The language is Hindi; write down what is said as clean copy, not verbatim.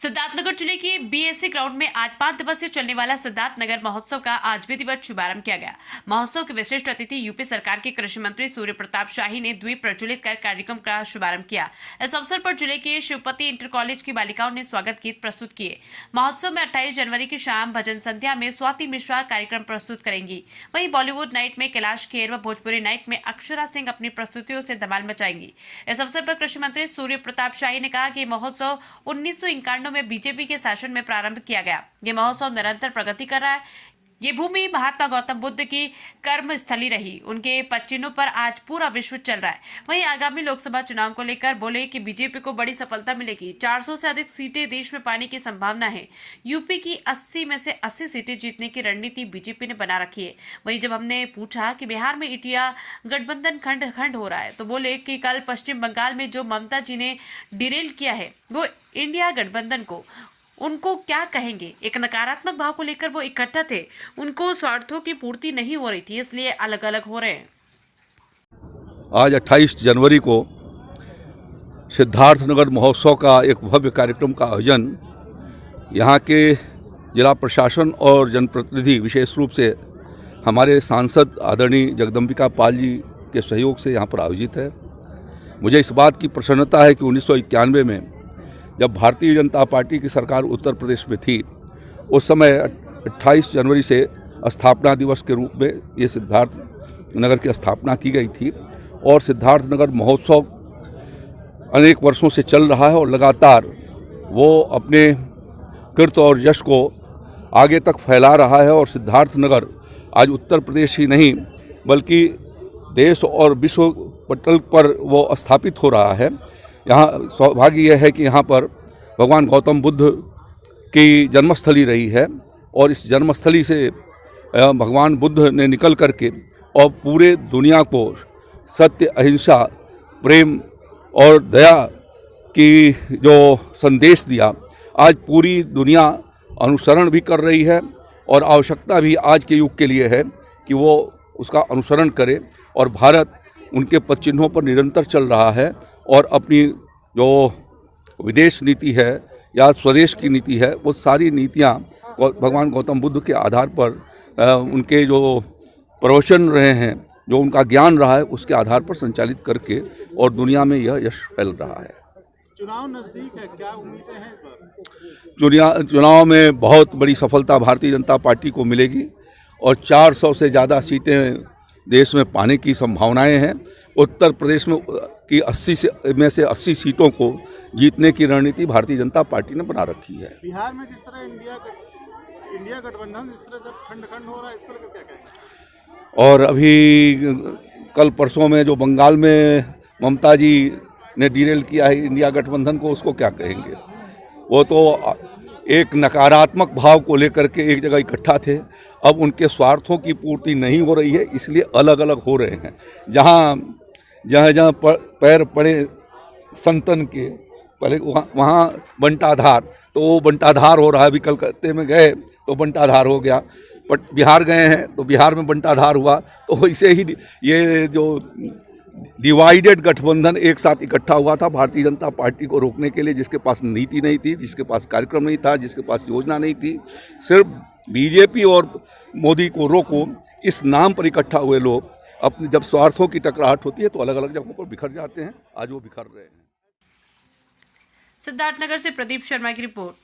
सिद्धार्थनगर जिले के बीएससी ग्राउंड में आज 5 दिवसीय चलने वाला सिद्धार्थनगर महोत्सव का आज विधिवत शुभारंभ किया गया। महोत्सव के विशिष्ट अतिथि यूपी सरकार के कृषि मंत्री सूर्य प्रताप शाही ने द्वीप प्रज्वलित कर कार्यक्रम का शुभारंभ किया। इस अवसर पर जिले के शिवपति इंटर कॉलेज की बालिकाओं ने स्वागत गीत प्रस्तुत किए। महोत्सव में 28 जनवरी की शाम भजन संध्या में स्वाति मिश्रा कार्यक्रम प्रस्तुत करेंगी। वहीं बॉलीवुड नाइट में कैलाश खेर व भोजपुरी नाइट में अक्षरा सिंह अपनी प्रस्तुतियों से धमाल मचाएंगी। इस अवसर पर कृषि मंत्री सूर्य प्रताप शाही ने कहा कि महोत्सव 1951 में बीजेपी के शासन में प्रारंभ किया गया। ये महोत्सव निरंतर प्रगति कर रहा है। ये भूमि महात्मा गौतम बुद्ध की कर्म स्थली रही। उनके पच्चीनों पर आज पूरा विश्व चल रहा है। वहीं आगामी लोकसभा चुनाव को लेकर बोले कि बीजेपी को बड़ी सफलता मिलेगी। 400 से अधिक सीटें देश में पाने की संभावना है। यूपी की 80 में से 80 सीटें जीतने की रणनीति बीजेपी ने बना रखी है। वहीं जब हमने पूछा कि बिहार में इंडिया गठबंधन खंड खंड हो रहा है तो बोले कि कल पश्चिम बंगाल में जो ममता जी ने डिरेल किया है वो इंडिया गठबंधन को, उनको क्या कहेंगे। एक नकारात्मक भाव को लेकर वो इकट्ठा थे। उनको स्वार्थों की पूर्ति नहीं हो रही थी, इसलिए अलग अलग हो रहे हैं। आज 28 जनवरी को सिद्धार्थनगर महोत्सव का एक भव्य कार्यक्रम का आयोजन यहाँ के जिला प्रशासन और जनप्रतिनिधि विशेष रूप से हमारे सांसद आदरणीय जगदम्बिका पाल जी के सहयोग से यहाँ पर आयोजित है। मुझे इस बात की प्रसन्नता है कि 1991 में जब भारतीय जनता पार्टी की सरकार उत्तर प्रदेश में थी उस समय 28 जनवरी से स्थापना दिवस के रूप में ये सिद्धार्थनगर की स्थापना की गई थी और सिद्धार्थनगर महोत्सव अनेक वर्षों से चल रहा है और लगातार वो अपने कृत्य और यश को आगे तक फैला रहा है। और सिद्धार्थनगर आज उत्तर प्रदेश ही नहीं बल्कि देश और विश्व पटल पर वो स्थापित हो रहा है। यहाँ सौभाग्य यह है कि यहाँ पर भगवान गौतम बुद्ध की जन्मस्थली रही है और इस जन्मस्थली से भगवान बुद्ध ने निकल करके और पूरे दुनिया को सत्य, अहिंसा, प्रेम और दया की जो संदेश दिया, आज पूरी दुनिया अनुसरण भी कर रही है और आवश्यकता भी आज के युग के लिए है कि वो उसका अनुसरण करे। और भारत उनके पदचिन्हों पर निरंतर चल रहा है और अपनी जो विदेश नीति है या स्वदेश की नीति है वो सारी नीतियाँ भगवान गौतम बुद्ध के आधार पर उनके जो प्रवचन रहे हैं, जो उनका ज्ञान रहा है उसके आधार पर संचालित करके और दुनिया में यह यश फैल रहा है। चुनाव नजदीक है, क्या उम्मीदें हैं इस बार? चुनाव में बहुत बड़ी सफलता भारतीय जनता पार्टी को मिलेगी और 400 से ज़्यादा सीटें देश में पाने की संभावनाएं हैं। उत्तर प्रदेश में की 80 में से 80 सीटों को जीतने की रणनीति भारतीय जनता पार्टी ने बना रखी है। बिहार में जिस तरह इंडिया गठबंधन जिस तरह से खंड खंड हो रहा है, इस पर क्या कहेंगे? और अभी कल परसों में जो बंगाल में ममता जी ने डिरेल किया है इंडिया गठबंधन को, उसको क्या कहेंगे। वो तो एक नकारात्मक भाव को लेकर के एक जगह इकट्ठा थे। अब उनके स्वार्थों की पूर्ति नहीं हो रही है, इसलिए अलग अलग हो रहे हैं। जहाँ जहाँ पैर पड़े संतन के पहले वहाँ बंटाधार, तो वो बंटाधार हो रहा है। अभी कलकत्ते में गए तो बंटाधार हो गया, बट बिहार गए हैं तो बिहार में बंटाधार हुआ। तो वैसे ही ये जो डिवाइडेड गठबंधन एक साथ इकट्ठा हुआ था भारतीय जनता पार्टी को रोकने के लिए, जिसके पास नीति नहीं थी, जिसके पास कार्यक्रम नहीं था, जिसके पास योजना नहीं थी। सिर्फ बीजेपी और मोदी को रोको इस नाम पर इकट्ठा हुए लोग अपनी जब स्वार्थों की टकराहट होती है तो अलग अलग जगहों पर बिखर जाते हैं। आज वो बिखर रहे हैं। सिद्धार्थनगर से प्रदीप शर्मा की रिपोर्ट।